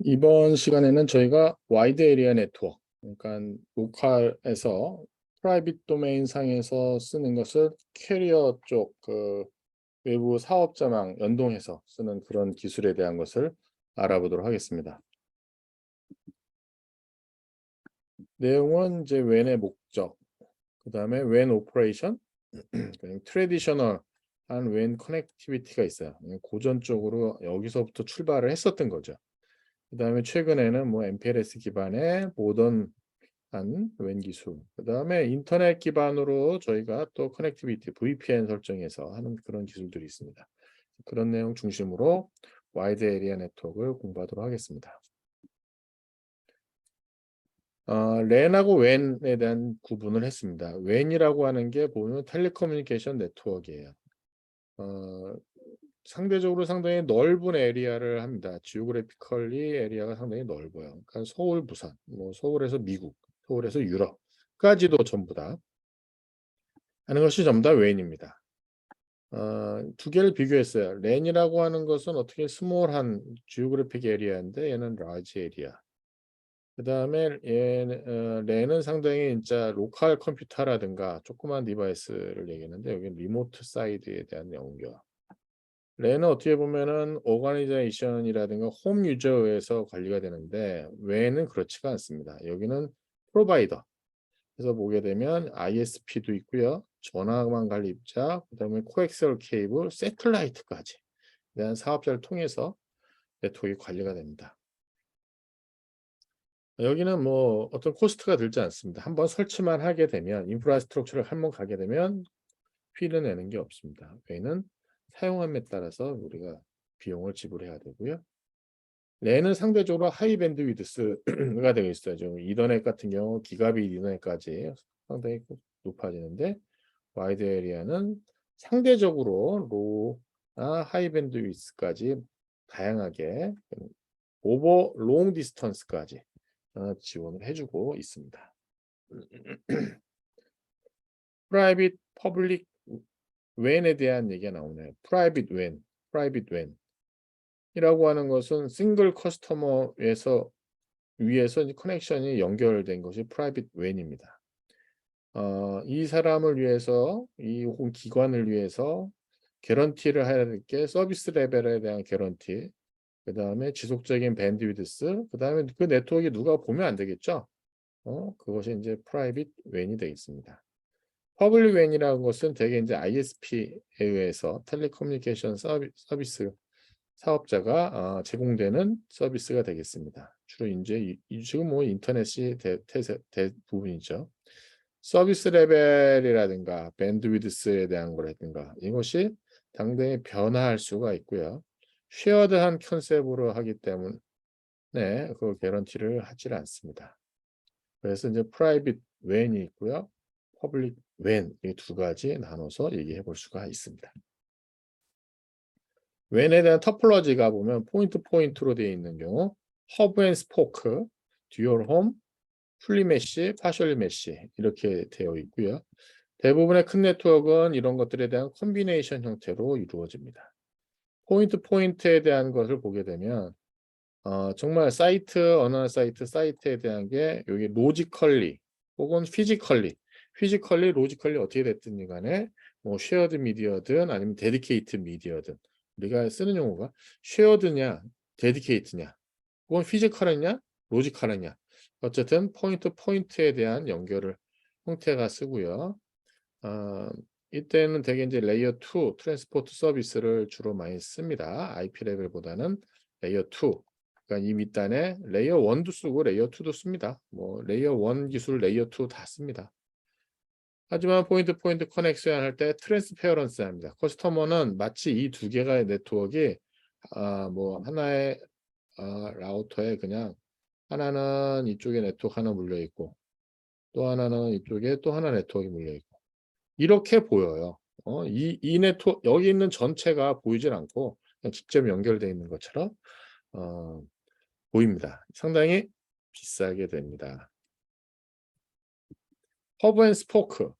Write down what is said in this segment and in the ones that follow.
이번 시간에는 저희가 와이드 에리아 네트워크, 그러니까 로컬에서 프라이빗 도메인 상에서 쓰는 것을 캐리어 쪽 외부 사업자망 연동해서 쓰는 그런 기술에 대한 것을 알아보도록 하겠습니다. 내용은 이제 웬의 목적, 그 다음에 웬 오퍼레이션, 트레디셔널한 웬 커넥티비티가 있어요. 고전적으로 여기서부터 출발을 했었던 거죠. 그 다음에 최근에는 뭐 MPLS 기반의 모던한 웬 기술, 그 다음에 인터넷 기반으로 저희가 또 커넥티비티 VPN 설정해서 하는 그런 기술들이 있습니다. 그런 내용 중심으로 와이드 에리아 네트워크를 공부하도록 하겠습니다. 랜하고 웬에 대한 구분을 했습니다. 웬이라고 하는 게 보면 텔레커뮤니케이션 네트워크예요. 상대적으로 상당히 넓은 에리아를 합니다. 지오그래피컬리 에리아가 상당히 넓어요. 그러니까 서울, 부산, 뭐 서울에서 미국, 서울에서 유럽까지도 전부 다 하는 것이 전부 다 웬입니다. 두 개를 비교했어요. 랜이라고 하는 것은 어떻게 스몰한 지오그래픽 에리아인데 얘는 라지 에리아. 그 다음에 랜은 상당히 진짜 로컬 컴퓨터라든가 조그만 디바이스를 얘기하는데 여기 리모트 사이드에 대한 연결. 랜은 어떻게 보면은 오거니제이션이라든가 홈 유저에서 관리가 되는데 웬은 그렇지가 않습니다. 여기는 프로바이더. 그래서 보게 되면 ISP도 있고요. 전화망 관리 입자, 그다음에 코엑스얼 케이블, 새틀라이트까지 대한 사업자를 통해서 네트워크가 관리가 됩니다. 여기는 뭐 어떤 코스트가 들지 않습니다. 한번 설치만 하게 되면 인프라스트럭처를 한번 가게 되면 피를 내는 게 없습니다. 웬은 사용함에 따라서 우리가 비용을 지불해야 되고요. 랜은 상대적으로 하이 밴드위드스가 되어 있어요. 좀 이더넷 같은 경우 기가빗 이더넷까지 상당히 높아지는데 와이드 에리아는 상대적으로 로우나 하이 밴드위드스까지 다양하게 오버 롱 디스턴스까지 지원을 해주고 있습니다. 프라이빗 퍼블릭 웬에 대한 얘기가 나오네요. 프라이빗 웬 이라고 하는 것은 싱글 커스터머에서 위에서 커넥션이 연결된 것이 프라이빗 웬입니다. 이 사람을 위해서 혹은 기관을 위해서 개런티를 해야 될 게 서비스 레벨에 대한 개런티, 그 다음에 지속적인 밴드위드스, 그 다음에 그 네트워크에 누가 보면 안 되겠죠. 그것이 이제 프라이빗 웬이 되겠습니다. 퍼블릭 웬이라는 것은 대개 이제 ISP에 의해서 텔레커뮤니케이션 서비스 사업자가 제공되는 서비스가 되겠습니다. 주로 이제 지금 뭐 인터넷이 대부분이죠. 서비스 레벨이라든가 밴드위드스에 대한 거라든가 이것이 당장에 변화할 수가 있고요. 쉐어드한 컨셉으로 하기 때문에 그 개런티를 하지 않습니다. 그래서 이제 프라이빗 웬이 있고요. 퍼블릭 웬 이 두 가지 나눠서 얘기해 볼 수가 있습니다. 웬에 대한 터폴러지가 보면 포인트로 되어 있는 경우 허브 앤 스포크, 듀얼 홈, 풀리 메시, 파셜리 메시 이렇게 되어 있고요. 대부분의 큰 네트워크는 이런 것들에 대한 콤비네이션 형태로 이루어집니다. 포인트에 대한 것을 보게 되면 정말 어느 사이트에 대한 게 여기 로지컬리 혹은 피지컬리 로지컬리 어떻게 됐든 간에 뭐 쉐어드 미디어든 아니면 데디케이트 미디어든 우리가 쓰는 용어가 쉐어드냐 데디케이트냐 혹은 피지컬이냐 로지컬이냐 어쨌든 포인트에 대한 연결을 형태가 쓰고요. 이때는 되게 이제 레이어 2 트랜스포트 서비스를 주로 많이 씁니다. IP 레벨보다는 레이어 2. 그러니까 이 밑단에 레이어 1도 쓰고 레이어 2도 씁니다. 뭐 레이어 1 기술, 레이어 2 다 씁니다. 하지만 포인트 커넥션 할 때 트랜스페어런스 합니다. 커스터머는 마치 이 두 개의 네트워크가 뭐 하나의 라우터에 그냥 하나는 이쪽에 네트워크 하나 물려 있고 또 하나는 이쪽에 또 하나 네트워크가 물려 있고 이렇게 보여요. 이 네트워크 여기 있는 전체가 보이질 않고 그냥 직접 연결되어 있는 것처럼 보입니다. 상당히 비싸게 됩니다. 허브 앤 스포크.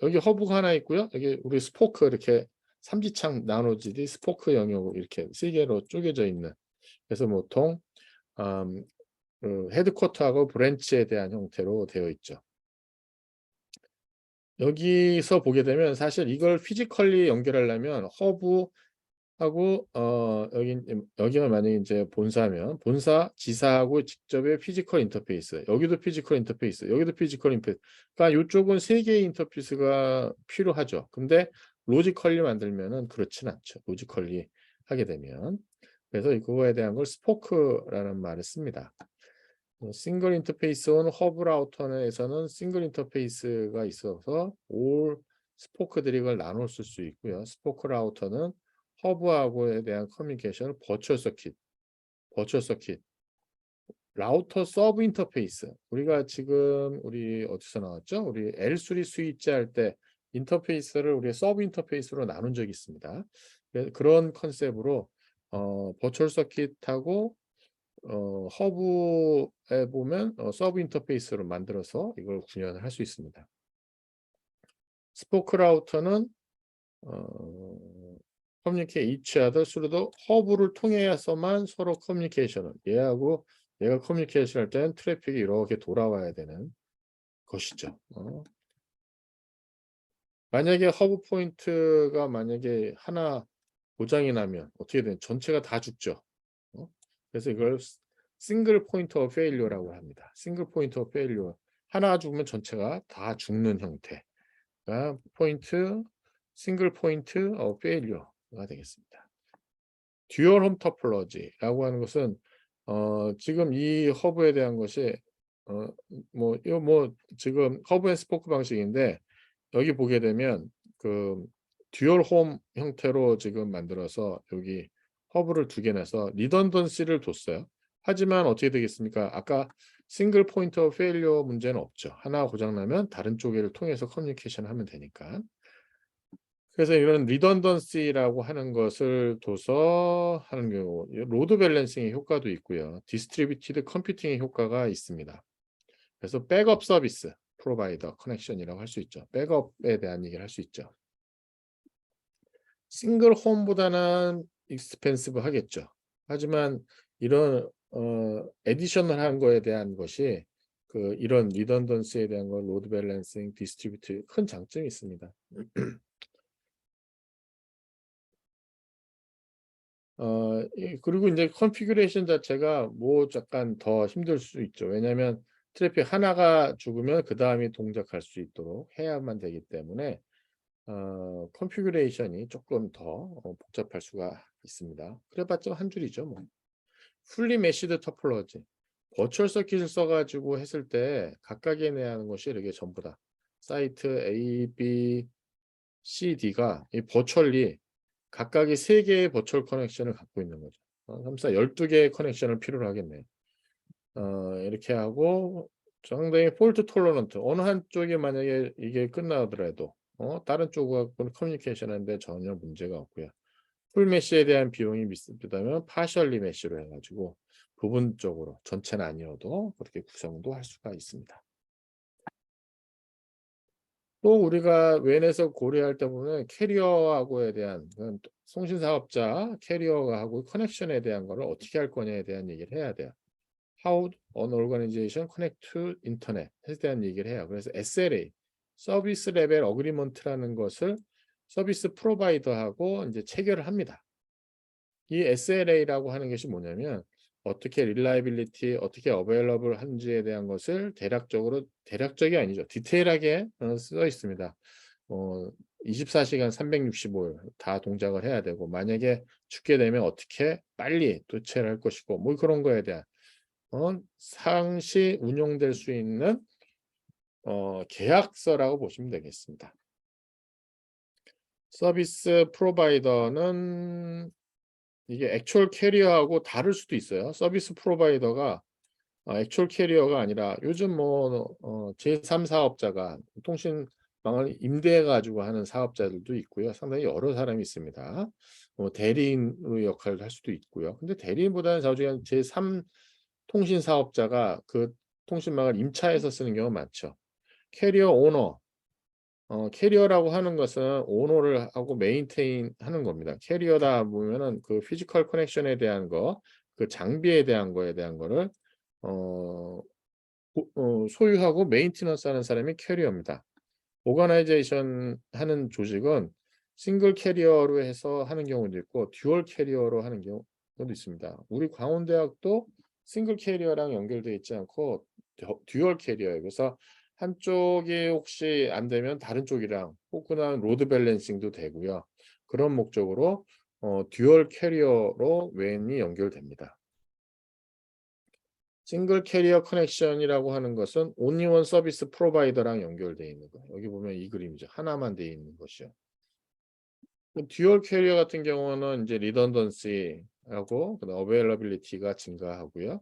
여기 허브가 하나 있고요. 여기 우리 스포크 이렇게 삼지창 나눠지듯이 스포크 영역으로 이렇게 세 개로 쪼개져 있는. 그래서 보통 그 헤드쿼터하고 브랜치에 대한 형태로 되어 있죠. 여기서 보게 되면 사실 이걸 피지컬리 연결하려면 허브하고 여기가 만약에 이제 본사면 본사 지사하고 직접의 피지컬 인터페이스, 여기도 피지컬 인터페이스, 여기도 피지컬 인터페이스. 그러니까 이쪽은 세 개의 인터페이스가 필요하죠. 근데 로지컬리 만들면은 그렇진 않죠. 로지컬리 하게 되면. 그래서 그거에 대한 걸 스포크라는 말을 씁니다. 싱글 인터페이스 온 허브 라우터에서는 싱글 인터페이스가 있어서 올 스포크들이 이걸 나눠 쓸 수 있고요. 스포크 라우터는 허브하고에 대한 커뮤니케이션을 버추얼 서킷, 라우터 서브 인터페이스. 우리가 지금 우리 어디서 나왔죠? 우리 L3 스위치 할 때 인터페이스를 우리 서브 인터페이스로 나눈 적이 있습니다. 그런 컨셉으로 버추얼 서킷하고 허브에 보면 서브 인터페이스로 만들어서 이걸 구현을 할 수 있습니다. 스포크 라우터는 커뮤니케이션 each other through 허브를 통해서만 서로 커뮤니케이션을 얘하고 얘가 커뮤니케이션 할 때는 트래픽이 이렇게 돌아와야 되는 것이죠. 만약에 허브 포인트가 만약에 하나 고장이 나면 어떻게 되는 전체가 다 죽죠. 그래서 이걸 싱글 포인트 오브 페일리어라고 합니다. 싱글 포인트 오브 페일리어. 하나 죽으면 전체가 다 죽는 형태가 싱글 포인트 오브 페일리어가 되겠습니다. 듀얼 홈 토폴로지라고 하는 것은 지금 이 허브에 대한 것이 지금 허브 앤 스포크 방식인데 여기 보게 되면 그 듀얼 홈 형태로 지금 만들어서 여기 허브를 두 개 내서 리던던시를 뒀어요. 하지만 어떻게 되겠습니까? 아까 싱글 포인트 오브 페일리어 문제는 없죠. 하나 고장나면 다른 쪽을 통해서 커뮤니케이션 하면 되니까. 그래서 이런 리던던시라고 하는 것을 둬서 하는 경우 로드 밸런싱의 효과도 있고요. 디스트리뷰티드 컴퓨팅의 효과가 있습니다. 그래서 백업 서비스 프로바이더 커넥션이라고 할 수 있죠. 백업에 대한 얘기를 할 수 있죠. 싱글 홈보다는 익스펜시브 하겠죠. 하지만 이런 에디셔널 한 거에 대한 것이 이런 리던던시에 대한 거 로드 밸런싱 디스트리뷰트 큰 장점이 있습니다. 그리고 이제 컨피규레이션 자체가 뭐 약간 더 힘들 수 있죠. 왜냐하면 트래픽 하나가 죽으면 그 다음이 동작할 수 있도록 해야만 되기 때문에 컨피규레이션이 조금 더 복잡할 수가 있습니다. 그래봤자 한 줄이죠, 뭐. 풀리 메시드 토폴로지, 버추얼 서킷을 써가지고 했을 때 각각에 내야 하는 것이 이렇게 전부 다 사이트 A, B, C, D가 이 버추얼리 각각이 3개의 버추얼 커넥션을 갖고 있는 거죠. 3, 4, 12개의 커넥션을 필요로 하겠네요. 이렇게 하고 상당히 폴트 톨러런트, 어느 한쪽이 만약에 이게 끝나더라도 다른 쪽하고는 커뮤니케이션 하는데 전혀 문제가 없고요. 풀 메시에 대한 비용이 비싸다면 파셜리 메시로 해가지고 부분적으로 전체는 아니어도 그렇게 구성도 할 수가 있습니다. 또 우리가 웬에서 고려할 때 보면 캐리어하고에 대한 송신 사업자 캐리어하고 커넥션에 대한 거를 어떻게 할 거냐에 대한 얘기를 해야 돼요. How an organization connect to internet에 대한 얘기를 해요. 그래서 SLA, 서비스 레벨 어그리먼트라는 것을 서비스 프로바이더하고 이제 체결을 합니다. 이 SLA라고 하는 것이 뭐냐면 어떻게 reliability, 어떻게 available 한지에 대한 것을 대략적이 아니죠. 디테일하게 써 있습니다. 24시간 365일 다 동작을 해야 되고 만약에 죽게 되면 어떻게 빨리 도착을 할 것이고 뭐 그런 거에 대한 상시 운용될 수 있는 계약서라고 보시면 되겠습니다. 서비스 프로바이더는 이게 액츄얼 캐리어하고 다를 수도 있어요. 서비스 프로바이더가 액츄얼 캐리어가 아니라 요즘 제3 사업자가 통신망을 임대해 가지고 하는 사업자들도 있고요. 상당히 여러 사람이 있습니다. 대리인의 역할을 할 수도 있고요. 근데 대리인보다는 저희가 제3 통신 사업자가 그 통신망을 임차해서 쓰는 경우가 많죠. 캐리어 오너, 캐리어라고 하는 것은 오너를 하고 메인테인 하는 겁니다. 캐리어다 보면은 그 피지컬 커넥션에 대한 거, 그 장비에 대한 거를 소유하고 메인티넌스 하는 사람이 캐리어입니다. 오거나이제이션 하는 조직은 싱글 캐리어로 해서 하는 경우도 있고 듀얼 캐리어로 하는 경우도 있습니다. 우리 광운대학도 싱글 캐리어랑 연결되어 있지 않고 듀얼 캐리어예요. 그래서 한쪽이 혹시 안 되면 다른 쪽이랑 혹은 로드 밸런싱도 되고요. 그런 목적으로 듀얼 캐리어로 웬이 연결됩니다. 싱글 캐리어 커넥션이라고 하는 것은 only one 서비스 프로바이더랑 연결되어 있는 거예요. 여기 보면 이 그림이죠. 하나만 되어 있는 것이요. 듀얼 캐리어 같은 경우는 이제 리던던시하고 그다음 어베일러빌리티가 증가하고요.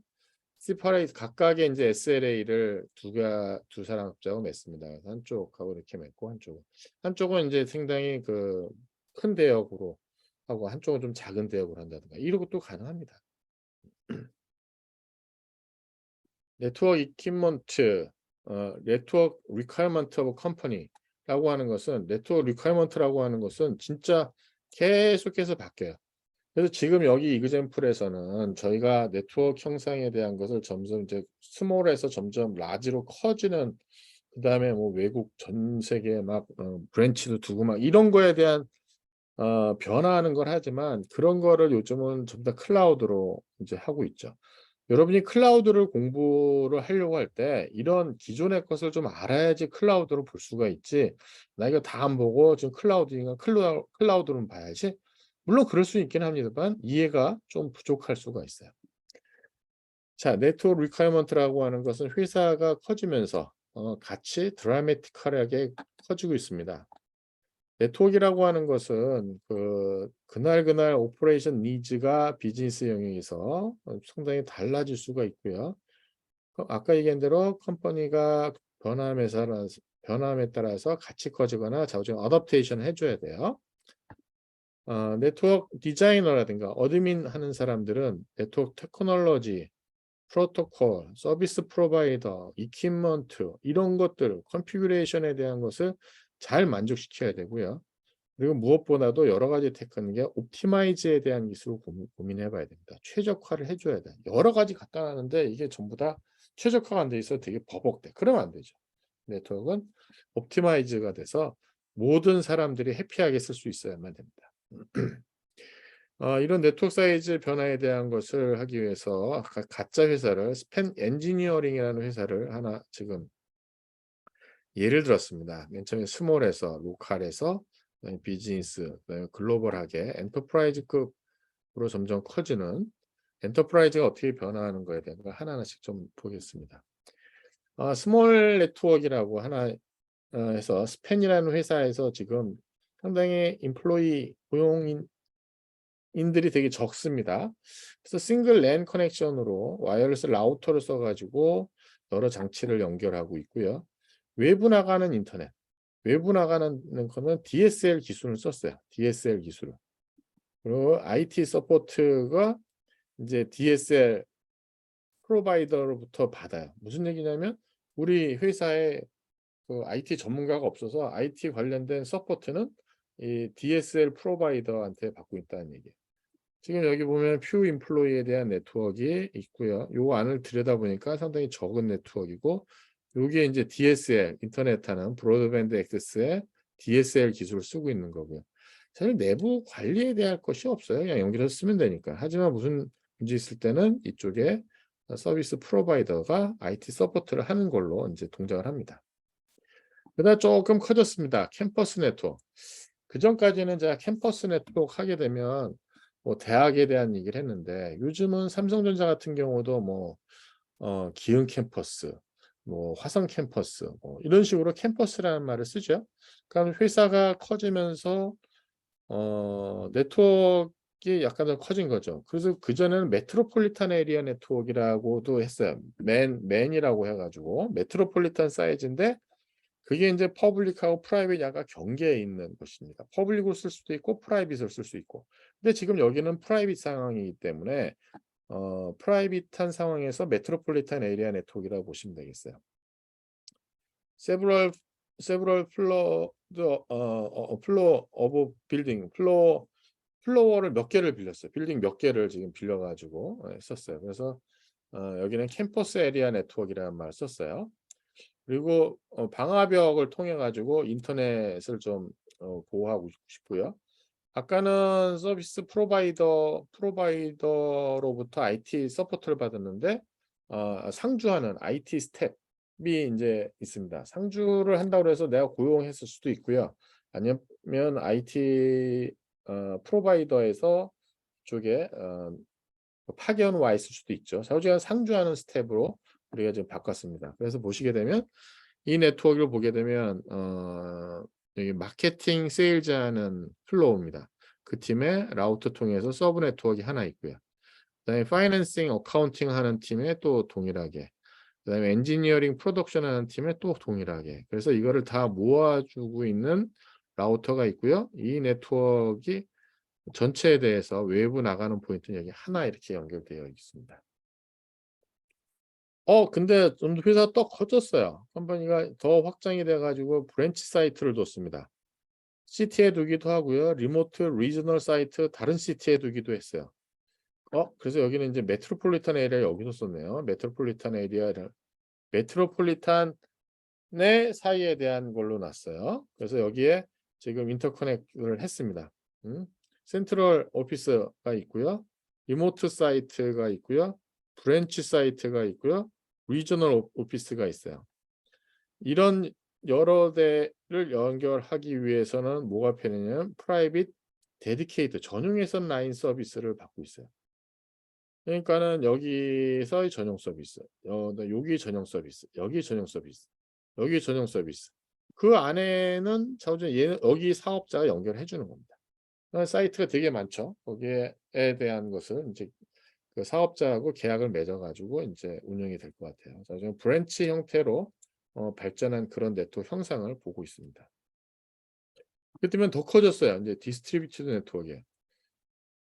세퍼레이트 각각의 이제 SLA를 두 사람 합작하고 맺습니다. 그래서 한쪽하고 이렇게 맺고 한쪽은 이제 상당히 그 큰 대역으로 하고 한쪽은 좀 작은 대역으로 한다든가 이런 것도 가능합니다. 네트워크 이퀴먼트, 네트워크 리퀘어먼트 오브 컴퍼니라고 하는 것은 네트워크 리퀘어먼트라고 하는 것은 진짜 계속해서 바뀌어요. 그래서 지금 여기 이그젬플에서는 저희가 네트워크 형상에 대한 것을 점점 이제 스몰에서 점점 라지로 커지는 그다음에 뭐 외국 전 세계 막 브랜치도 두고 막 이런 거에 대한 변화하는 걸 하지만 그런 거를 요즘은 전부 다 클라우드로 이제 하고 있죠. 여러분이 클라우드를 공부를 하려고 할 때 이런 기존의 것을 좀 알아야지 클라우드로 볼 수가 있지. 나 이거 다 안 보고 지금 클라우드니까 클라우드로만 봐야지. 물론 그럴 수 있긴 합니다만 이해가 좀 부족할 수가 있어요. 자, 네트워크 리퀘어먼트라고 하는 것은 회사가 커지면서 같이 드라마틱하게 커지고 있습니다. 네트워크라고 하는 것은 그날 오퍼레이션 니즈가 비즈니스 영역에서 상당히 달라질 수가 있고요. 아까 얘기한 대로 컴퍼니가 변함에 따라서 같이 커지거나 자주 어댑테이션을 해줘야 돼요. 네트워크 디자이너라든가 어드민 하는 사람들은 네트워크 테크놀로지, 프로토콜, 서비스 프로바이더, 이퀴먼트 이런 것들, 컨피규레이션에 대한 것을 잘 만족시켜야 되고요. 그리고 무엇보다도 여러 가지 테크닉에 옵티마이즈에 대한 기술을 고민해 봐야 됩니다. 최적화를 해줘야 돼. 여러 가지 갖다 놨는데 이게 전부 다 최적화가 안 돼 있어 되게 버벅대. 그러면 안 되죠. 네트워크는 옵티마이즈가 돼서 모든 사람들이 해피하게 쓸 수 있어야만 됩니다. 이런 네트워크 사이즈 변화에 대한 것을 하기 위해서 가짜 회사를 스팬 엔지니어링이라는 회사를 하나 지금 예를 들었습니다. 맨 처음에 스몰에서 로컬에서 비즈니스 글로벌하게 엔터프라이즈급으로 점점 커지는 엔터프라이즈가 어떻게 변화하는 거에 대한 거 하나하나씩 좀 보겠습니다. 스몰 네트워크라고 하나 해서 스팬이라는 회사에서 지금 상당히 인플로이 고용인들이 되게 적습니다. 그래서 싱글 랜 커넥션으로 와이어리스 라우터를 써가지고 여러 장치를 연결하고 있고요. 외부 나가는 인터넷, 외부 나가는 거는 DSL 기술을 썼어요. DSL 기술을. 그리고 IT 서포트가 이제 DSL 프로바이더로부터 받아요. 무슨 얘기냐면 우리 회사에 그 IT 전문가가 없어서 IT 관련된 서포트는 이 DSL 프로바이더한테 받고 있다는 얘기예요. 지금 여기 보면 퓨 인플로이에 대한 네트워크가 있고요. 요 안을 들여다보니까 상당히 적은 네트워크이고 여기에 이제 DSL 인터넷 하는 브로드밴드 액세스의 DSL 기술을 쓰고 있는 거고요. 사실 내부 관리에 대한 것이 없어요. 그냥 연결해서 쓰면 되니까. 하지만 무슨 문제 있을 때는 이쪽에 서비스 프로바이더가 IT 서포트를 하는 걸로 이제 동작을 합니다. 그다음 조금 커졌습니다. 캠퍼스 네트워크. 그전까지는 제가 캠퍼스 네트워크 하게 되면 뭐 대학에 대한 얘기를 했는데 요즘은 삼성전자 같은 경우도 뭐 기흥 캠퍼스, 뭐 화성 캠퍼스 뭐 이런 식으로 캠퍼스라는 말을 쓰죠. 그러니까 회사가 커지면서 네트워크가 약간 더 커진 거죠. 그래서 그전에는 메트로폴리탄 에리아 네트워크라고도 했어요. 맨이라고 해가지고 메트로폴리탄 사이즈인데 그게 이제 퍼블릭하고 프라이빗 약간 경계에 있는 것입니다. 퍼블릭으로 쓸 수도 있고 프라이빗으로 쓸 수 있고. 근데 지금 여기는 프라이빗 상황이기 때문에 프라이빗한 상황에서 메트로폴리탄 에리아 네트워크라고 보시면 되겠어요. several floor of building floor 플로어를 몇 개를 빌렸어요. 빌딩 몇 개를 지금 빌려가지고 썼어요. 그래서 여기는 캠퍼스 에리아 네트워크라는 말을 썼어요. 그리고 방화벽을 통해 가지고 인터넷을 좀 보호하고 싶고요. 아까는 서비스 프로바이더로부터 IT 서포트를 받았는데 상주하는 IT 스텝이 인제 있습니다. 상주를 한다고 해서 내가 고용했을 수도 있고요. 아니면 IT 프로바이더에서 쪽에 파견 와 있을 수도 있죠. 좌우지간 상주하는 스텝으로 우리가 지금 바꿨습니다. 그래서 보시게 되면 이 네트워크를 보게 되면 여기 마케팅 세일즈 하는 플로우입니다. 그 팀의 라우터 통해서 서브 네트워크가 하나 있고요. 그다음에 파이낸싱, 어카운팅 하는 팀에 또 동일하게, 그다음에 엔지니어링, 프로덕션 하는 팀에 또 동일하게. 그래서 이거를 다 모아주고 있는 라우터가 있고요. 이 네트워크가 전체에 대해서 외부 나가는 포인트는 여기 하나 이렇게 연결되어 있습니다. 근데 좀 회사가 또 커졌어요. 컴퍼니가 더 확장이 돼 가지고 브랜치 사이트를 뒀습니다. 시티에 두기도 하고요. 리모트 리저널 사이트 다른 시티에 두기도 했어요. 그래서 여기는 이제 메트로폴리탄 에리아 여기서 썼네요. 메트로폴리탄 에리아를 메트로폴리탄 내 사이에 대한 걸로 놨어요. 그래서 여기에 지금 인터커넥트를 했습니다. 센트럴 오피스가 있고요. 리모트 사이트가 있고요. 브랜치 사이트가 있고요. 리저널 오피스가 있어요. 이런 여러 대를 연결하기 위해서는 뭐가 필요하냐면 프라이빗 데디케이트 전용해선 라인 서비스를 받고 있어요. 그러니까는 여기서의 전용 서비스, 여기 전용 서비스, 여기 전용 서비스, 여기 전용 서비스. 그 안에는 얘는 여기 사업자가 연결해 주는 겁니다. 사이트가 되게 많죠. 거기에 대한 것을 이제 그 사업자하고 계약을 맺어 가지고 인제 운영이 될 것 같아요. 자, 지금 브랜치 형태로 발전한 그런 네트워크 형상을 보고 있습니다. 그때면 더 커졌어요. 인제 디스트리뷰티드 네트워크에.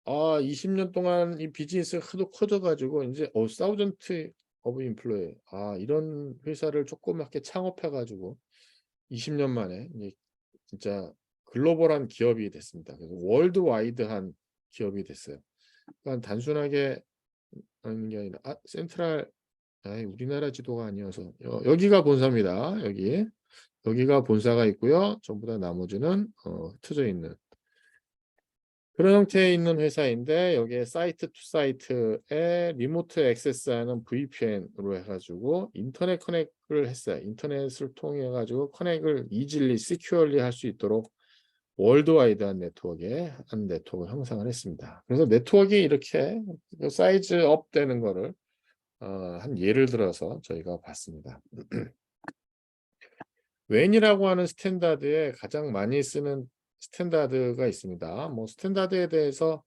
20년 동안 이 비즈니스가 하도 커져 가지고 인제 사우전드 오브 임플로이, 이런 회사를 조그맣게 창업해 가지고 20년 만에 이제 진짜 글로벌한 기업이 됐습니다. 그래서 월드와이드한 기업이 됐어요. 그러니까 단순하게 하는 게 아니라 센트럴, 우리나라 지도가 아니어서 여기가 본사입니다. 여기가 본사가 있고요. 전부 다 나머지는 흩어져 있는 그런 형태에 있는 회사인데, 여기에 사이트 투 사이트에 리모트 액세스하는 VPN으로 해가지고 인터넷 커넥을 했어요. 인터넷을 통해 가지고 커넥을 이질리 시큐얼리 할 수 있도록 월드와이드한 네트워크에 한 네트워크 형성을 했습니다. 그래서 네트워크가 이렇게 사이즈 업 되는 거를 한 예를 들어서 저희가 봤습니다. 웬이라고 하는 스탠다드에 가장 많이 쓰는 스탠다드가 있습니다. 뭐 스탠다드에 대해서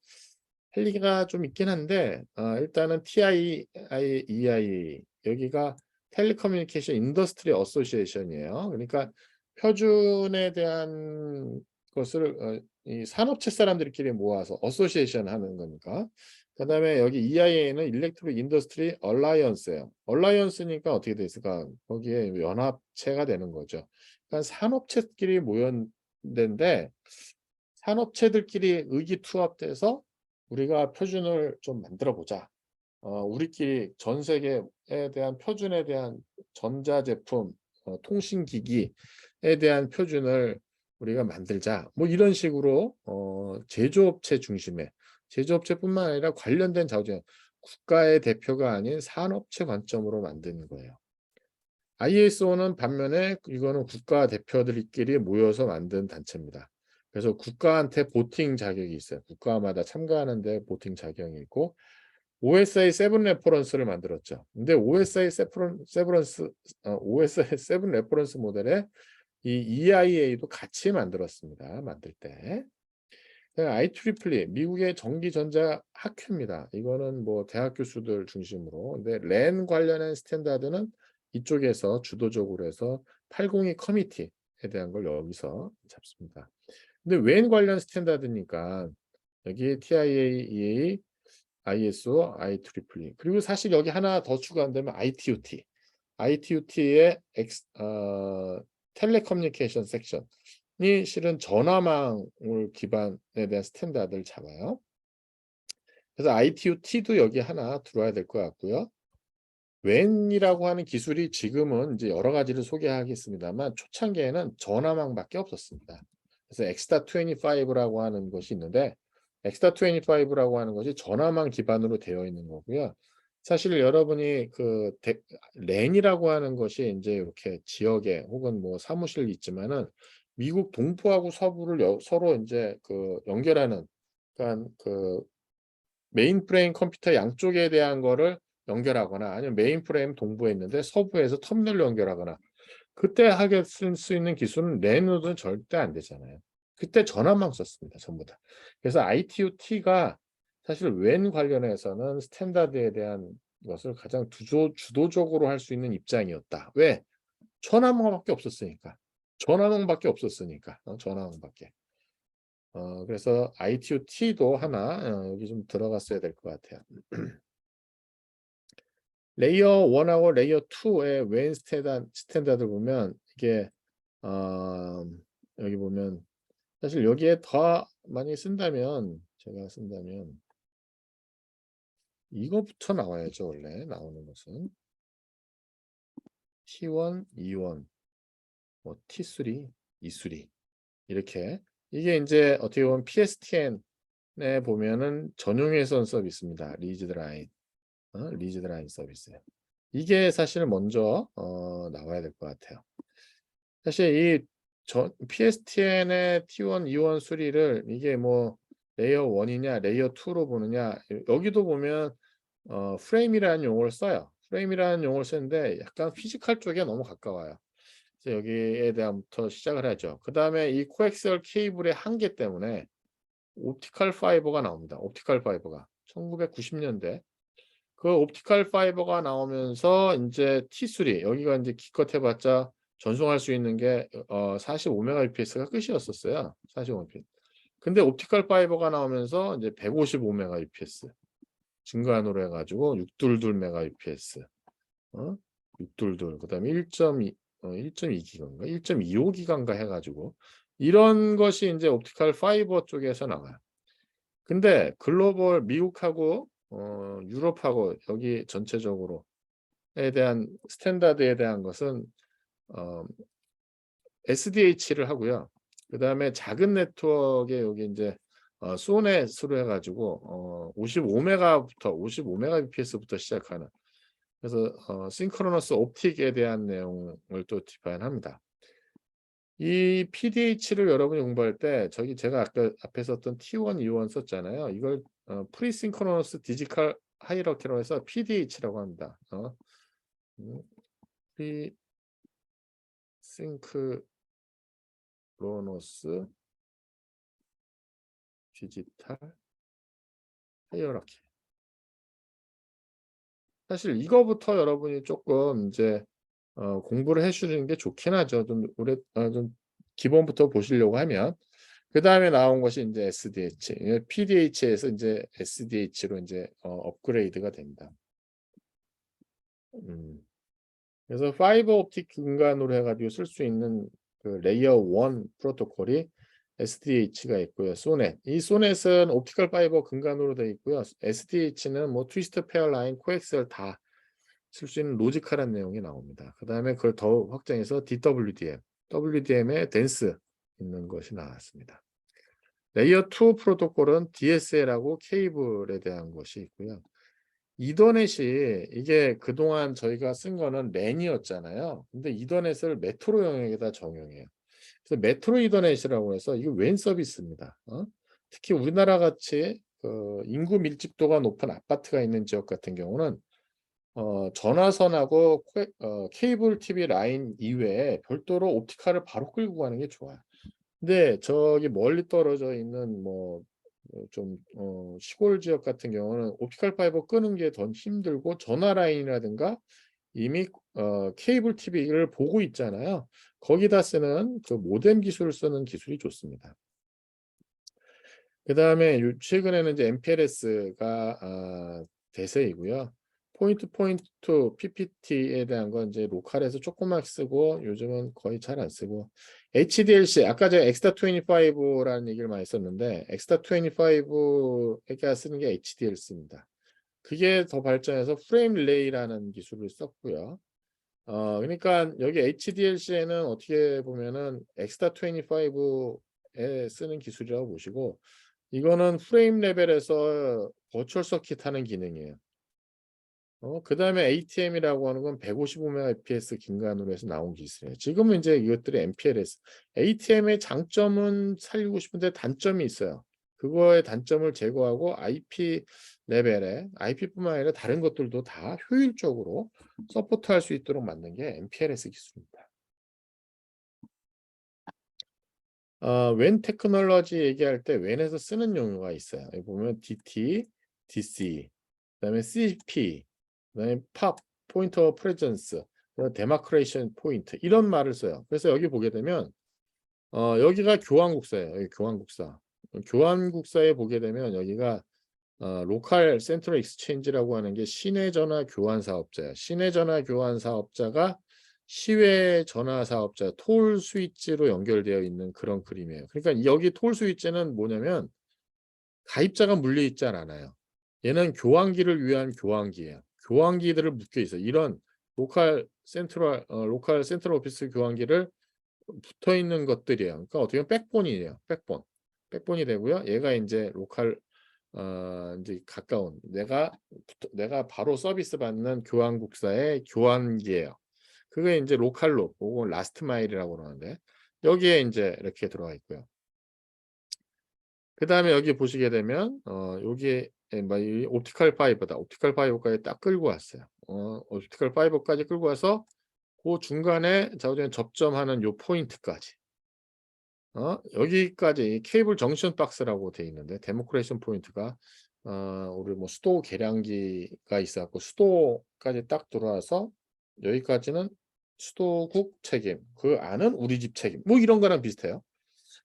할 얘기가 좀 있긴 한데 일단은 TIEI, 여기가 텔레커뮤니케이션 인더스트리 어소시에이션이에요. 그러니까 표준에 대한 것을 이 산업체 사람들끼리 모아서 어소시에이션 하는 거니까. 그다음에 여기 EIA는 일렉트릭 인더스트리 얼라이언스예요. 얼라이언스니까 어떻게 돼 있을까? 거기에 연합체가 되는 거죠. 그러니까 산업체끼리 모인 데인데, 산업체들끼리 의기투합돼서 우리가 표준을 좀 만들어 보자. 우리끼리 전 세계에 대한 표준에 대한 전자제품, 통신기기에 대한 표준을 우리가 만들자. 뭐 이런 식으로 제조업체 중심의, 제조업체뿐만 아니라 관련된 자원, 국가의 대표가 아닌 산업체 관점으로 만드는 거예요. ISO는 반면에 이거는 국가 대표들끼리 모여서 만든 단체입니다. 그래서 국가한테 보팅 자격이 있어요. 국가마다 참가하는데 보팅 자격이 있고, OSI 7 레퍼런스를 만들었죠. 근데 OSI 7 레퍼런스 모델에 이 EIA도 같이 만들었습니다. 만들 때. IEEE, 미국의 전기전자 학회입니다. 이거는 뭐 대학 교수들 중심으로. 근데 랜 관련한 스탠다드는 이쪽에서 주도적으로 해서 802 커미티에 대한 걸 여기서 잡습니다. 근데 웬 관련 스탠다드니까 여기 TIA, EA, ISO, IEEE, 그리고 사실 여기 하나 더 추가한다면 ITUT의 텔레커뮤니케이션 섹션. 실은 전화망을 기반에 대한 스탠다드를 잡아요. 그래서 ITU-T도 여기 하나 들어와야 될 것 같고요. WAN이라고 하는 기술이 지금은 이제 여러 가지를 소개하겠습니다만 초창기에는 전화망밖에 없었습니다. 그래서 엑스타25라고 하는 것이 있는데 엑스타25라고 하는 것이 전화망 기반으로 되어 있는 거고요. 사실 여러분이 그 랜이라고 하는 것이 이제 이렇게 지역에 혹은 뭐 사무실 있지만은 미국 동부하고 서부를 서로 이제 그 연결하는, 그러니까 그 메인프레임 컴퓨터 양쪽에 대한 거를 연결하거나 아니면 메인프레임 동부에 있는데 서부에서 터미널로 연결하거나, 그때 하게 쓸 수 있는 기술은 랜으로는 절대 안 되잖아요. 그때 전화만 썼습니다, 전부 다. 그래서 ITU-T가 사실 웬 관련해서는 스탠다드에 대한 것을 가장 주도적으로 할 수 있는 입장이었다. 왜? 전화망밖에 없었으니까. 전화망밖에 없었으니까. 전화망밖에. 그래서 ITU-T도 하나 여기 좀 들어갔어야 될 것 같아요. 레이어 1하고 레이어 2의 웬 스탠다드 보면 이게 어, 여기 보면 사실 여기에 더 많이 쓴다면, 제가 쓴다면 이거부터 나와야죠. 원래 나오는 것은 T1, E1, 뭐 T3, E3 이렇게. 이게 이제 어떻게 보면 PSTN에 보면은 전용 회선 서비스입니다. 리지드 라인 서비스예요. 이게 사실 먼저 나와야 될 것 같아요. 사실 이 PSTN의 T1, E1 수리를 이게 뭐 레이어 1이냐 레이어 2로 보느냐, 여기도 보면 프레임이라는 용어를 써요. 프레임이라는 용어를 쓰는데 약간 피지컬 쪽에 너무 가까워요. 그래서 여기에 대한부터 시작을 하죠. 그 다음에 이 코엑스얼 케이블의 한계 때문에 옵티컬 파이버가 나옵니다. 옵티컬 파이버가 1990년대 그 옵티컬 파이버가 나오면서 이제 T3, 여기가 이제 기껏 해봤자 전송할 수 있는 게 45mbps가 끝이었었어요. 45mbps. 근데 옵티컬 파이버가 나오면서 이제 155mbps 증가한으로 해가지고 622mbps, 622, 그다음에 1.2기가인가 1.25기가인가 해가지고 이런 것이 이제 옵티컬 파이버 쪽에서 나와요. 근데 글로벌 미국하고 유럽하고 여기 전체적으로에 대한 스탠다드에 대한 것은 어 SDH를 하고요. 그다음에 작은 네트워크에 여기 이제 소넷으로 해 가지고 55메가부터 55mbps부터 시작하는, 그래서 싱크로너스 옵틱에 대한 내용을 또 디파인합니다. 이 PDH를 여러분이 공부할 때 저기 제가 아까 앞에 썼던 T1, E1 썼잖아요. 이걸 프리싱크로너스 디지털 하이러키로 해서 PDH라고 합니다. 프리싱크로너스 디지털 하이어라키. 사실 이거부터 여러분이 조금 이제 공부를 해주는 게 좋긴 하죠. 좀 기본부터 보시려고 하면. 그 다음에 나온 것이 이제 SDH, PDH에서 이제 SDH로 이제 업그레이드가 됩니다. 그래서 파이버 옵틱 근간으로 해가지고 쓸 수 있는 그 레이어 1 프로토콜이 SDH가 있고요. 소넷. 이 소넷은 옵티컬 파이버 근간으로 되어 있고요. SDH는 뭐 트위스트 페어라인, 코엑스를 다 쓸 수 있는 로지컬한 내용이 나옵니다. 그 다음에 그걸 더 확장해서 DWDM, WDM에 댄스 있는 것이 나왔습니다. 레이어 2 프로토콜은 DSL하고 케이블에 대한 것이 있고요. 이더넷이 이게 그동안 저희가 쓴 거는 랜이었잖아요. 근데 이더넷을 메트로 영역에다 적용해요. 그래서 메트로 이더넷이라고 해서 이거 웬 서비스입니다. 특히 우리나라 같이 그 인구 밀집도가 높은 아파트가 있는 지역 같은 경우는 전화선하고 케이블 TV 라인 이외에 별도로 옵티컬을 바로 끌고 가는 게 좋아요. 근데 저기 멀리 떨어져 있는 뭐 좀 시골 지역 같은 경우는 옵티컬 파이버 끄는 게 더 힘들고 전화 라인이라든가 이미 케이블 TV를 보고 있잖아요. 거기다 쓰는 그 모뎀 기술을 쓰는 기술이 좋습니다. 그다음에 최근에는 이제 MPLS가 대세이고요. 포인트 포인트 PPT에 대한 건 이제 로컬에서 조그맣게 쓰고 요즘은 거의 잘 안 쓰고 HDLC 아까 제가 엑스타25라는 얘기를 많이 썼는데 엑스타25가 쓰는 게 HDLC입니다. 그게 더 발전해서 프레임 릴레이라는 기술을 썼고요. 그러니까 여기 HDLC에는 어떻게 보면은 엑스타25에 쓰는 기술이라고 보시고 이거는 프레임 레벨에서 버추얼 서킷 하는 기능이에요. 그다음에 ATM이라고 하는 건 155Mbps 긴간으로 해서 나온 기술이에요. 지금은 이제 이것들이 MPLS. ATM의 장점은 살리고 싶은데 단점이 있어요. 그거의 단점을 제거하고 IP 레벨에 IP뿐만 아니라 다른 것들도 다 효율적으로 서포트할 수 있도록 만든 게 MPLS 기술입니다. 웬 테크놀로지 얘기할 때 웬에서 쓰는 용어가 있어요. 여기 보면 DT, DC, 그다음에 CP, 그다음에 팝, 포인트 오브 프레젠스, 데마크레이션 포인트 이런 말을 써요. 그래서 여기 보게 되면 여기가 교환국사예요. 여기 교환국사. 교환국사에 보게 되면 여기가 로컬 센트럴 익스체인지라고 하는 게 시내 전화 교환 사업자예요. 시내 전화 교환 사업자가 시외 전화 사업자 톨 스위치로 연결되어 있는 그런 그림이에요. 그러니까 여기 톨 스위치는 뭐냐면 가입자가 물려 있지 않아요. 얘는 교환기를 위한 교환기예요. 교환기들을 묶여 있어요. 이런 로컬 센트럴 오피스 교환기를 붙어 있는 것들이에요. 그러니까 어떻게 보면 백본이에요. 백본이 되고요. 얘가 이제 로컬 이제 가까운 내가 바로 서비스 받는 교환국사의 교환기예요. 그게 이제 로컬로 혹은 라스트 마일이라고 그러는데 여기에 이제 이렇게 들어가 있고요. 그다음에 여기 보시게 되면 여기에 이 옵티컬 파이버다. 옵티컬 파이버까지 딱 끌고 왔어요. 옵티컬 파이버까지 끌고 와서 그 중간에 자우전 접점하는 요 포인트까지. 여기까지 케이블 정션 박스라고 돼 있는데 데모크레이션 포인트가 우리 뭐 수도 계량기가 있어 갖고 수도까지 딱 들어와서 여기까지는 수도국 책임, 그 안은 우리 집 책임. 뭐 이런 거랑 비슷해요.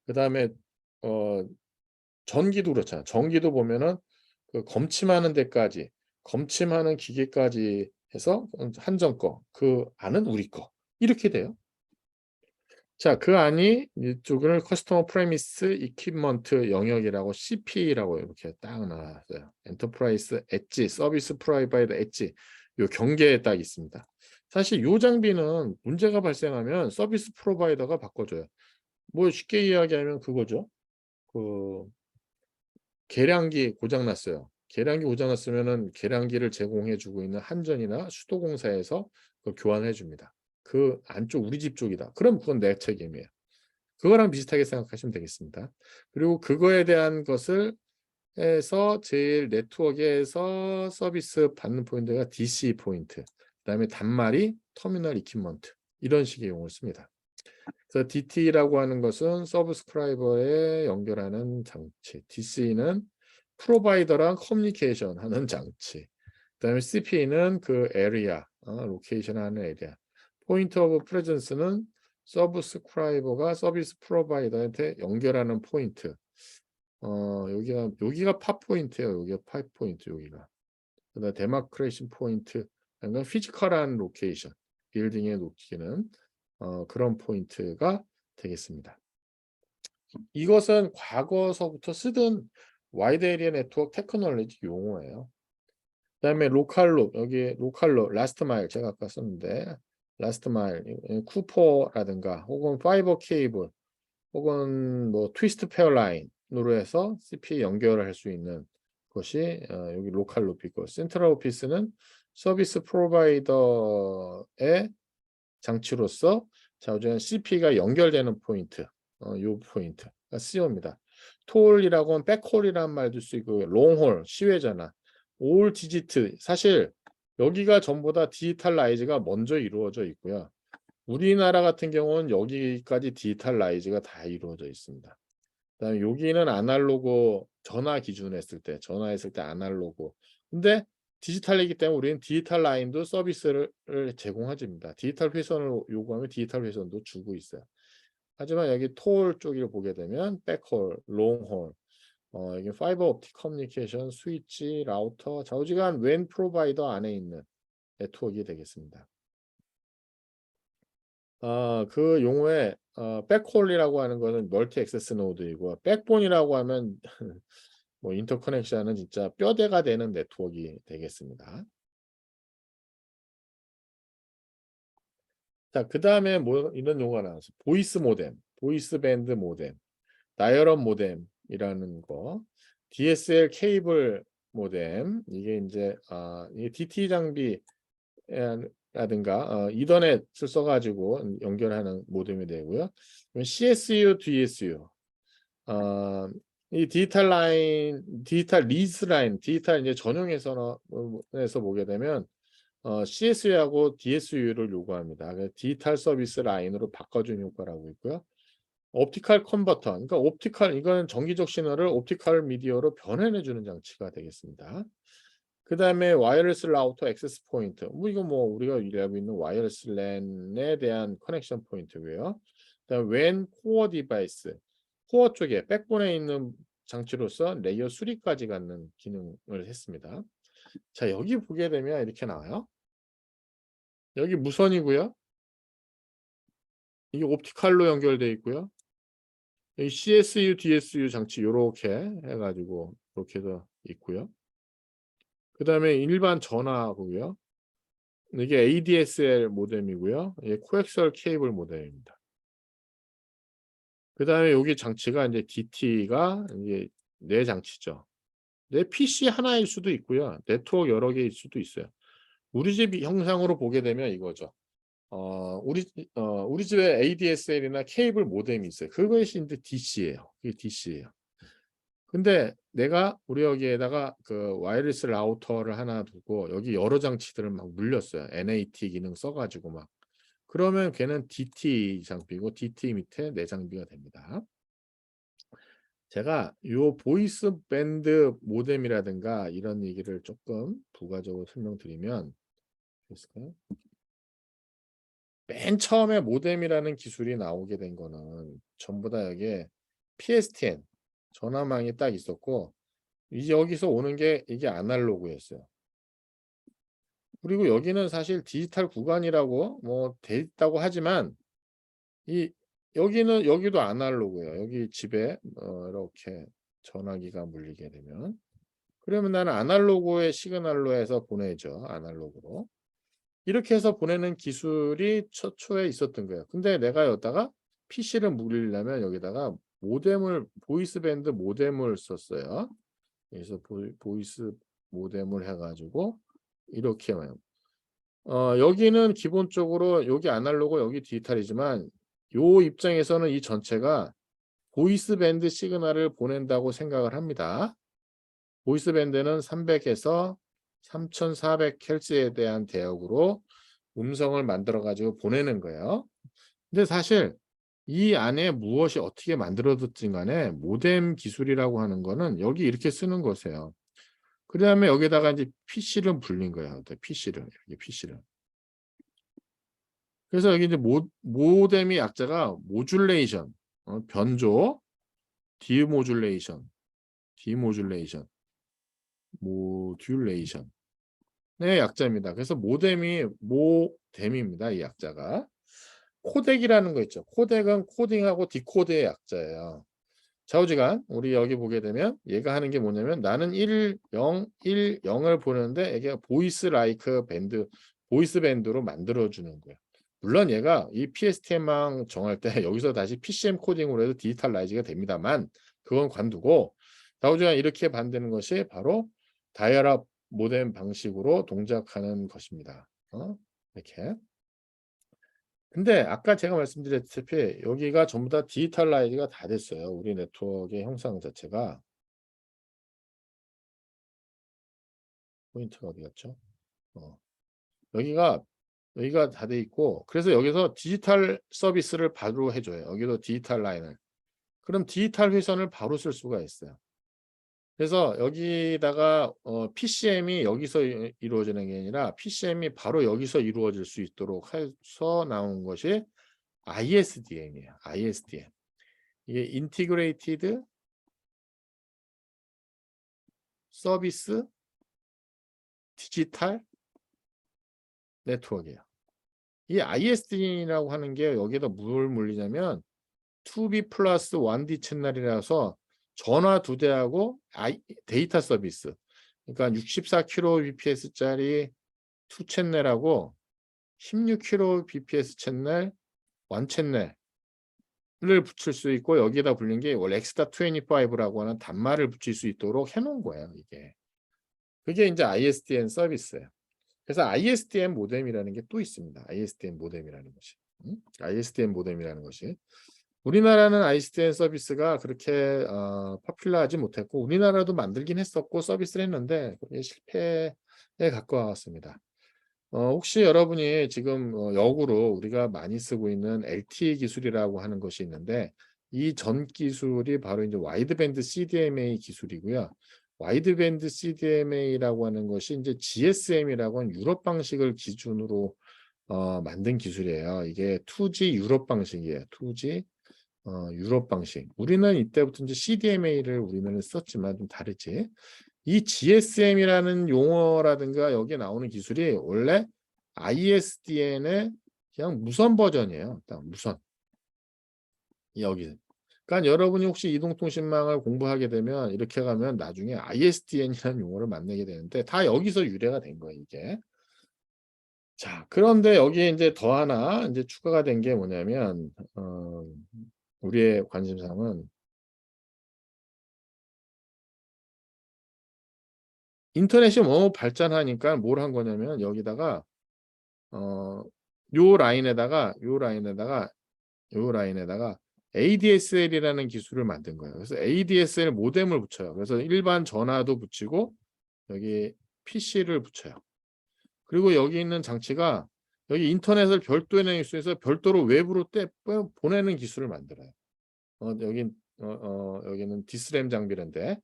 그다음에 어 전기도 그렇잖아. 전기도 보면은 그 검침하는 데까지, 검침하는 기계까지 해서 한정 거, 그 안은 우리 거. 이렇게 돼요. 자, 그 안이 이쪽을 커스터머 프레미스 이퀴먼트 영역이라고 CP라고 이렇게 딱 나왔어요. 엔터프라이즈 엣지, 서비스 프로바이더 엣지. 요 경계에 딱 있습니다. 사실 요 장비는 문제가 발생하면 서비스 프로바이더가 바꿔줘요. 뭐 쉽게 이야기하면 그거죠. 그 계량기 고장 났어요. 계량기 고장 났으면은 계량기를 제공해 주고 있는 한전이나 수도공사에서 교환해 줍니다. 그 안쪽 우리 집 쪽이다. 그럼 그건 내 책임이에요. 그거랑 비슷하게 생각하시면 되겠습니다. 그리고 그거에 대한 것을 해서 제일 네트워크에서 서비스 받는 포인트가 DC 포인트, 그다음에 단말이 터미널 이퀴먼트 이런 식의 용어를 씁니다. 그래서 DT라고 하는 것은 서브스크라이버에 연결하는 장치, DC는 프로바이더랑 커뮤니케이션 하는 장치, 그다음에 CP는 그 에리아, 로케이션 하는 에리아, 포인트 오브 프레젠스는 서브스크라이버가 서비스 프로바이더한테 연결하는 포인트. 여기가 팝 포인트예요. 여기가 파 포인트 여기가. 그다음 데마크레이션 포인트, 그러니까 피지컬한 로케이션, 빌딩에 놓기는 그런 포인트가 되겠습니다. 이것은 과거서부터 쓰던 와이드 에리아 네트워크 테크놀로지 용어예요. 그다음에 로컬로 여기 로컬로 라스트 마일 제가 아까 썼는데 라스트 마일 쿠퍼라든가 혹은 파이버 케이블 혹은 뭐 트위스트 페어 라인으로 해서 CP 연결을 할 수 있는 것이 여기 로컬 로피고 센트럴 오피스는 서비스 프로바이더의 장치로서 자우전 CP가 연결되는 포인트, 요 포인트가 CO입니다. 톨이라고 하면 백홀이라는 말도 쓰이고 롱홀, 시외전화, 올 디지트 사실 여기가 전부 다 디지털라이즈가 먼저 이루어져 있고요. 우리나라 같은 경우는 여기까지 디지털라이즈가 다 이루어져 있습니다. 그다음에 여기는 아날로그 전화 기준했을 때 전화했을 때 아날로그. 근데 디지털이기 때문에 우리는 디지털 라인도 서비스를 제공해줍니다. 디지털 회선을 요구하면 디지털 회선도 주고 있어요. 하지만 여기 톨 쪽을 보게 되면 백홀, 롱홀, 이게 파이버 옵틱 커뮤니케이션 스위치 라우터 좌우지간 웬 프로바이더 안에 있는 네트워크가 되겠습니다. 그 용어에 백홀이라고 하는 것은 멀티 액세스 노드이고 백본이라고 하면 뭐 인터커넥션은 진짜 뼈대가 되는 네트워크가 되겠습니다. 자, 그다음에 뭐 이런 용어가 나왔어요. 보이스 모뎀, 보이스 밴드 모뎀, 다이얼업 모뎀이라는 거, DSL 케이블 모뎀, 이게 이제 이게 DT 장비 라든가 이더넷을 써가지고 연결하는 모뎀이 되고요. CSU, DSU, 이 디지털 라인, 디지털 리스 라인, 디지털 이제 전용에서 보게 되면 CSU하고 DSU를 요구합니다. 디지털 서비스 라인으로 바꿔주는 효과라고 있고요. 옵티컬 컨버터, 그러니까 옵티컬 이거는 전기적 신호를 옵티컬 미디어로 변환해주는 장치가 되겠습니다. 그 다음에 와이어리스 라우터 액세스 포인트. 이거 우리가 일하고 있는 와이어리스 랜에 대한 커넥션 포인트고요. 그다음 웬 코어 디바이스. 코어 쪽에 백본에 있는 장치로서 레이어 수리까지 갖는 기능을 했습니다. 자, 여기 보게 되면 이렇게 나와요. 여기 무선이고요. 이게 옵티컬로 연결되어 있고요. 여기 CSU, DSU 장치 이렇게 해가지고 이렇게 도 있고요. 그 다음에 일반 전화고요. 이게 ADSL 모뎀이고요. 이게 코엑스얼 케이블 모뎀입니다. 그 다음에 여기 장치가 이제 DT가 이제 네 장치죠. 내 PC 하나일 수도 있고요. 네트워크 여러 개일 수도 있어요. 우리 집 형상으로 보게 되면 이거죠. 우리 집에 ADSL이나 케이블 모뎀이 있어요. 그것이 이제 DC예요. 이게 DC예요. 근데 내가 우리 여기에다가 그 와이어리스 라우터를 하나 두고 여기 여러 장치들을 막 물렸어요. NAT 기능 써가지고 막. 그러면 걔는 DT 장비고 DT 밑에 내 장비가 됩니다. 제가 요 보이스 밴드 모뎀이라든가 이런 얘기를 조금 부가적으로 설명드리면 됐을까요? 맨 처음에 모뎀이라는 기술이 나오게 된 거는 전부 다 여기에 PSTN 전화망이 딱 있었고 이제 여기서 오는 게 이게 아날로그였어요. 그리고 여기는 사실 디지털 구간이라고 뭐 돼 있다고 하지만 이 여기도 아날로그예요. 여기 집에 이렇게 전화기가 물리게 되면 그러면 나는 아날로그의 시그널로 해서 보내죠. 아날로그로. 이렇게 해서 보내는 기술이 최초에 있었던 거예요. 근데 내가 여기다가 PC를 물리려면 여기다가 모뎀을 보이스 밴드 모뎀을 썼어요. 그래서 보이스 모뎀을 해가지고 이렇게 여기는 기본적으로 여기 아날로그 여기 디지털이지만 요 입장에서는 이 전체가 보이스 밴드 시그널을 보낸다고 생각을 합니다. 보이스 밴드는 300에서 3400Hz에 대한 대역으로 음성을 만들어 가지고 보내는 거예요. 근데 사실 이 안에 무엇이 어떻게 만들어졌든 간에 모뎀 기술이라고 하는 거는 여기 이렇게 쓰는 것이에요. 그다음에 여기다가 이제 PC를 불린 거예요. PC를 여기 PC를. 그래서 여기 이제 모뎀이 약자가 모듈레이션, 변조, 디모듈레이션, 디모듈레이션, 모듈레이션. 네, 약자입니다. 그래서 모뎀입니다. 이 약자가. 코덱이라는 거 있죠. 코덱은 코딩하고 디코드의 약자예요. 좌우지간 우리 여기 보게 되면 얘가 하는 게 뭐냐면 나는 1, 0, 1, 0을 보내는데 이게 보이스 라이크 밴드, 보이스 밴드로 만들어주는 거예요. 물론 얘가 이 PSTN망 정할 때 여기서 다시 PCM 코딩으로 해서 디지털라이즈가 됩니다만 그건 관두고 좌우지간 이렇게 만드는 것이 바로 다이얼업 모뎀 방식으로 동작하는 것입니다. 이렇게. 근데 아까 제가 말씀드렸다시피 여기가 전부 다 디지털라이즈가 다 됐어요. 우리 네트워크의 형상 자체가. 포인트가 어디 갔죠? 여기가 다 돼 있고 그래서 여기서 디지털 서비스를 바로 해줘요. 여기도 디지털 라인을. 그럼 디지털 회선을 바로 쓸 수가 있어요. 그래서 여기다가 PCM이 여기서 이루어지는 게 아니라 PCM이 바로 여기서 이루어질 수 있도록 해서 나온 것이 ISDN이에요. ISDN. 이게 인티그레이티드 서비스 디지털 네트워크예요. 이 ISDN이라고 하는 게 여기에다 뭘 물리냐면 2B 플러스 1D 채널이라서 전화 2대하고 데이터 서비스. 그러니까 64kbps짜리 2 채널하고 16kbps 채널 1 채널을 붙일 수 있고, 여기에다 불린 게 원래 X.25라고 하는 단말을 붙일 수 있도록 해놓은 거예요, 이게. 그게 이제 ISDN 서비스예요. 그래서 ISDN 모뎀이라는 게 또 있습니다. ISDN 모뎀이라는 것이. ISDN 모뎀이라는 것이. 우리나라는 ISDN 서비스가 그렇게 포퓰러하지 못했고, 우리나라도 만들긴 했었고 서비스를 했는데 그게 실패에 가까웠습니다. 혹시 여러분이 지금 역으로 우리가 많이 쓰고 있는 LTE 기술이라고 하는 것이 있는데, 이 전 기술이 바로 이제 와이드밴드 CDMA 기술이고요. 와이드밴드 CDMA라고 하는 것이 이제 GSM이라고 하는 유럽 방식을 기준으로 만든 기술이에요. 이게 2G 유럽 방식이에요. 2G 유럽 방식. 우리는 이때부터 이제 CDMA를 우리는 썼지만 좀 다르지. 이 GSM이라는 용어라든가 여기에 나오는 기술이 원래 ISDN의 그냥 무선 버전이에요. 딱 무선. 여기. 그러니까 여러분이 혹시 이동통신망을 공부하게 되면 이렇게 가면 나중에 ISDN이라는 용어를 만나게 되는데 다 여기서 유래가 된 거예요, 이게. 자, 그런데 여기에 이제 더 하나 이제 추가가 된 게 뭐냐면 우리의 관심사는 인터넷이 너무 발전하니까 뭘 한 거냐면 여기다가 요 라인에다가 ADSL이라는 기술을 만든 거예요. 그래서 ADSL 모뎀을 붙여요. 그래서 일반 전화도 붙이고 여기 PC를 붙여요. 그리고 여기 있는 장치가 여기 인터넷을 별도의 내수에서 별도로 외부로 보내는 기술을 만들어요. 여기는 디스램 장비인데,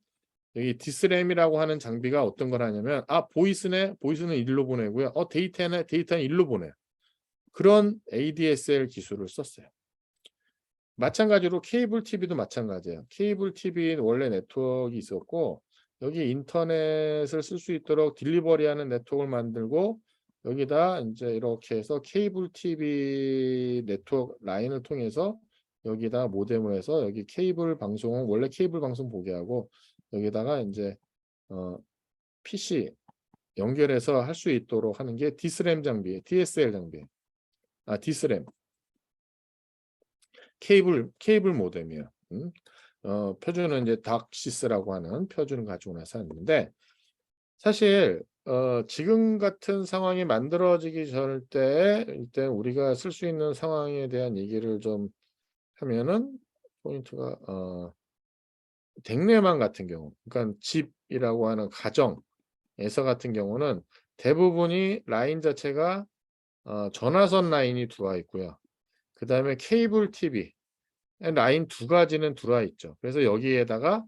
여기 디스램이라고 하는 장비가 어떤 걸 하냐면 보이스는 일로 보내고요. 데이터는 일로 보내요. 그런 ADSL 기술을 썼어요. 마찬가지로 케이블 TV도 마찬가지예요. 케이블 TV 원래 네트워크가 있었고 여기 인터넷을 쓸 수 있도록 딜리버리하는 네트워크를 만들고 여기다 이제 이렇게 해서 케이블 TV 네트워크 라인을 통해서 여기다 모뎀을 해서 여기 케이블 방송은 원래 케이블 방송 보게 하고 여기다가 이제 PC 연결해서 할 수 있도록 하는 게 디스램 장비, DSL 장비. 디스램. 케이블 모뎀이에요. 표준은 이제 닥시스라고 하는 표준을 가지고 나서 했는데, 사실 지금 같은 상황이 만들어지기 전 때 이때 우리가 쓸 수 있는 상황에 대한 얘기를 좀 하면은 포인트가 댁내망 같은 경우, 그러니까 집이라고 하는 가정에서 같은 경우는 대부분이 라인 자체가 전화선 라인이 들어와 있고요. 그 다음에 케이블 TV 라인 2가지는 들어와 있죠. 그래서 여기에다가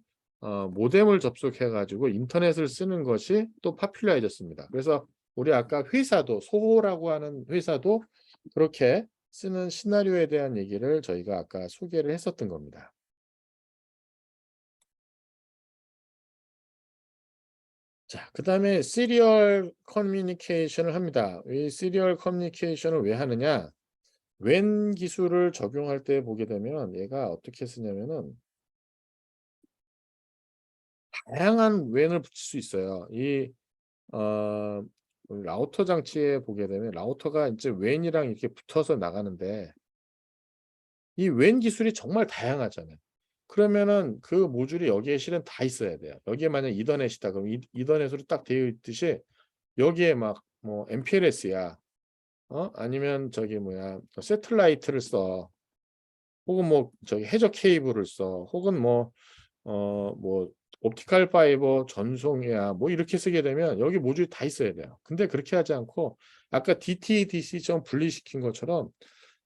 모뎀을 접속해 가지고 인터넷을 쓰는 것이 또 파퓰러해졌습니다. 그래서 우리 아까 회사도 소호라고 하는 회사도 그렇게 쓰는 시나리오에 대한 얘기를 저희가 아까 소개를 했었던 겁니다. 자, 그 다음에 시리얼 커뮤니케이션을 합니다. 이 시리얼 커뮤니케이션을 왜 하느냐? 웬 기술을 적용할 때 보게 되면 얘가 어떻게 쓰냐면은 다양한 웬을 붙일 수 있어요. 라우터 장치에 보게 되면 라우터가 이제 웬이랑 이렇게 붙어서 나가는데 이 웬 기술이 정말 다양하잖아요. 그러면은 그 모듈이 여기에 실은 다 있어야 돼요. 여기에 만약 이더넷이다 그럼 이더넷으로 딱 되어 있듯이 여기에 막 뭐 MPLS야. 아니면 저기 뭐야 새틀라이트를 써. 혹은 뭐 저기 해저 케이블을 써. 혹은 뭐 옵티컬 파이버 전송이야 뭐 이렇게 쓰게 되면 여기 모듈이 다 있어야 돼요. 근데 그렇게 하지 않고 아까 DT/DC처럼 분리시킨 것처럼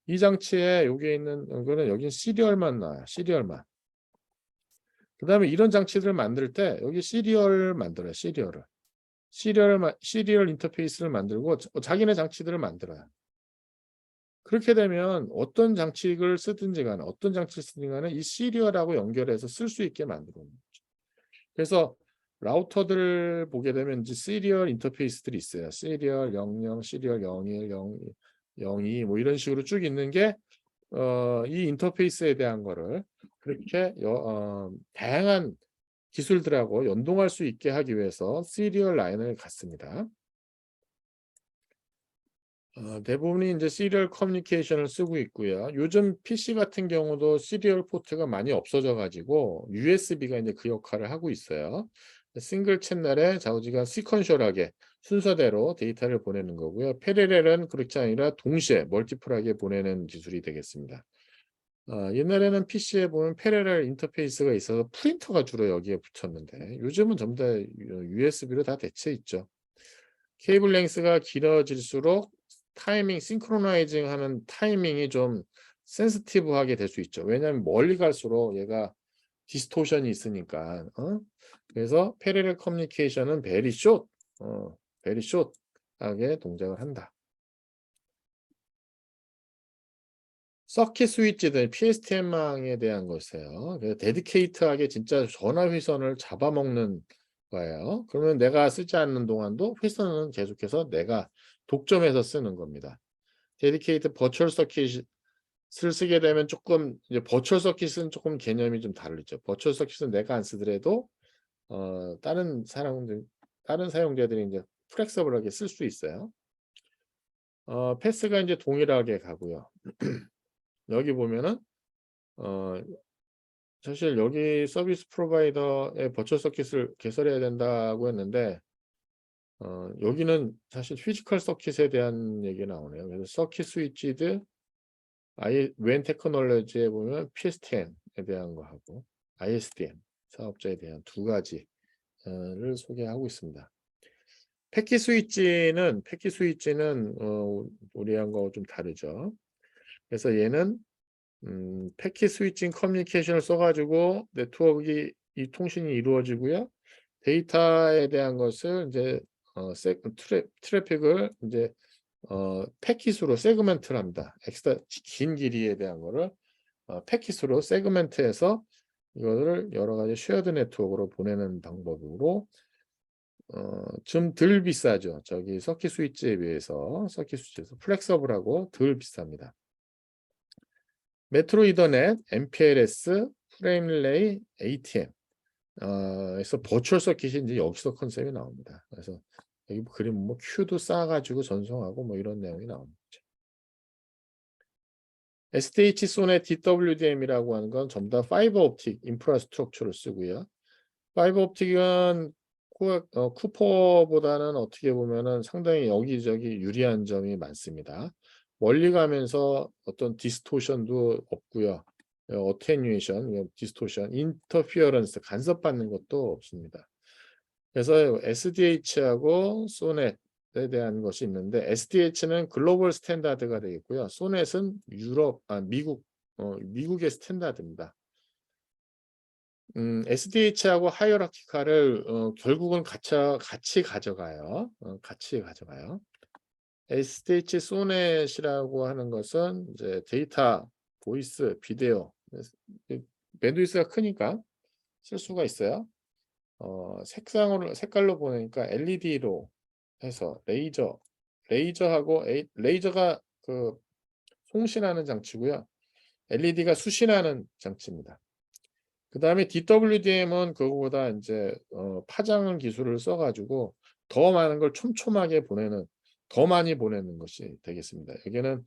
이 장치에 여기에 있는 거는 여긴 시리얼만 나와요. 시리얼만. 그 다음에 이런 장치들을 만들 때 여기 시리얼 만들어요. 시리얼 인터페이스를 만들고 자기네 장치들을 만들어요. 그렇게 되면 어떤 장치를 쓰든지 간에 이 시리얼하고 연결해서 쓸 수 있게 만들어 놓는 거죠. 그래서 라우터들 보게 되면 이제 시리얼 인터페이스들이 있어요. 시리얼 00, 시리얼 01, 02 뭐 이런 식으로 쭉 있는 게 이 인터페이스에 대한 거를 그렇게 다양한 기술들하고 연동할 수 있게 하기 위해서 시리얼 라인을 갖습니다. 대부분이 이제 시리얼 커뮤니케이션을 쓰고 있고요. 요즘 PC 같은 경우도 시리얼 포트가 많이 없어져 가지고 USB가 이제 그 역할을 하고 있어요. 싱글 채널에 좌우지간 시퀀셜하게 순서대로 데이터를 보내는 거고요. 패러렐은 그렇지 아니라 동시에 멀티플하게 보내는 기술이 되겠습니다. 옛날에는 PC에 보면 패러렐 인터페이스가 있어서 프린터가 주로 여기에 붙였는데 요즘은 전부 다 USB로 다 대체 있죠. 케이블 랭스가 길어질수록 타이밍 싱크로나이징 하는 타이밍이 좀 센시티브하게 될 수 있죠. 왜냐하면 멀리 갈수록 얘가 디스토션이 있으니까. 그래서 패러렐 커뮤니케이션은 베리 숏, 베리 숏하게 동작을 한다. 서킷 스위치들 PSTN망에 대한 것이에요. 데디케이트하게 진짜 전화 회선을 잡아먹는 거예요. 그러면 내가 쓰지 않는 동안도 회선은 계속해서 내가 독점해서 쓰는 겁니다. 데디케이트 버추얼 서킷을 쓰게 되면 조금 이제 버추얼 서킷은 조금 개념이 좀 다르죠. 버추얼 서킷은 내가 안 쓰더라도 다른 사용자들이 이제 플렉서블하게 쓸 수 있어요. 패스가 이제 동일하게 가고요. 여기 보면은 사실 여기 서비스 프로바이더의 버추얼 서킷을 개설해야 된다고 했는데 여기는 사실 피지컬 서킷에 대한 얘기가 나오네요. 그래서 서킷 스위치드 웬 테크놀로지에 보면 PSTN에 대한 거 하고 ISDN 사업자에 대한 두 가지를 소개하고 있습니다. 패킷 스위치는 우리하고 좀 다르죠. 그래서 얘는 패킷 스위칭 커뮤니케이션을 써가지고 네트워크 이 통신이 이루어지고요. 데이터에 대한 것을 이제 트래픽을 이제 패킷으로 세그멘트를 합니다. 엑스트라 긴 길이에 대한 거를 패킷으로 세그멘트해서 이거를 여러 가지 쉐어드 네트워크로 보내는 방법으로 좀 덜 비싸죠. 저기 서킷 스위치에 비해서 서킷 스위치에서 플렉서블하고 덜 비쌉니다. 메트로 이더넷, MPLS, 프레임릴레이, ATM 에서 버추얼 서킷이 이제 여기서 컨셉이 나옵니다. 그래서 여기 그림 뭐 큐도 쌓아가지고 전송하고 뭐 이런 내용이 나옵니다. SDH 소넷 DWDM이라고 하는 건 전부 다 파이버 옵틱 인프라스트럭처를 쓰고요. 파이버 옵틱은 쿠퍼보다는 어떻게 보면은 상당히 여기저기 유리한 점이 많습니다. 멀리 가면서 어떤 디스토션도 없고요. 어테뉴에이션, 디스토션, 인터피어런스 간섭받는 것도 없습니다. 그래서 SDH하고 소넷에 대한 것이 있는데 SDH는 글로벌 스탠다드가 되겠고요. 소넷은 미국의 스탠다드입니다. SDH하고 하이어라키카를 결국은 같이 가져가요. 같이 가져가요. SDH 소넷이라고 하는 것은 이제 데이터, 보이스, 비디오 밴드위스가 크니까 쓸 수가 있어요. 색깔로 보니까 LED로 해서 레이저하고 레이저가 그 송신하는 장치고요. LED가 수신하는 장치입니다. 그 다음에 DWDM은 그거보다 이제 파장 기술을 써가지고 더 많은 걸 촘촘하게 더 많이 보내는 것이 되겠습니다. 여기는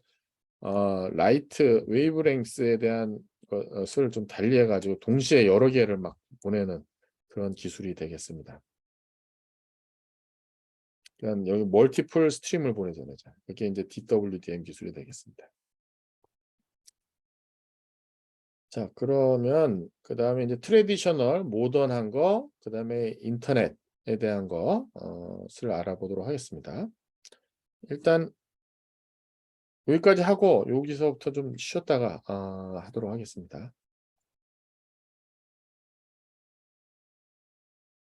라이트 웨이브랭스에 대한 것을 좀 달리해가지고 동시에 여러 개를 막 보내는 그런 기술이 되겠습니다. 그러니까 여기 멀티플 스트림을 보내잖아요. 이게 이제 DWDM 기술이 되겠습니다. 자, 그러면 그 다음에 이제 트래디셔널 모던한 거, 그 다음에 인터넷에 대한 것을 알아보도록 하겠습니다. 일단 여기까지 하고 여기서부터 좀 쉬었다가 하도록 하겠습니다.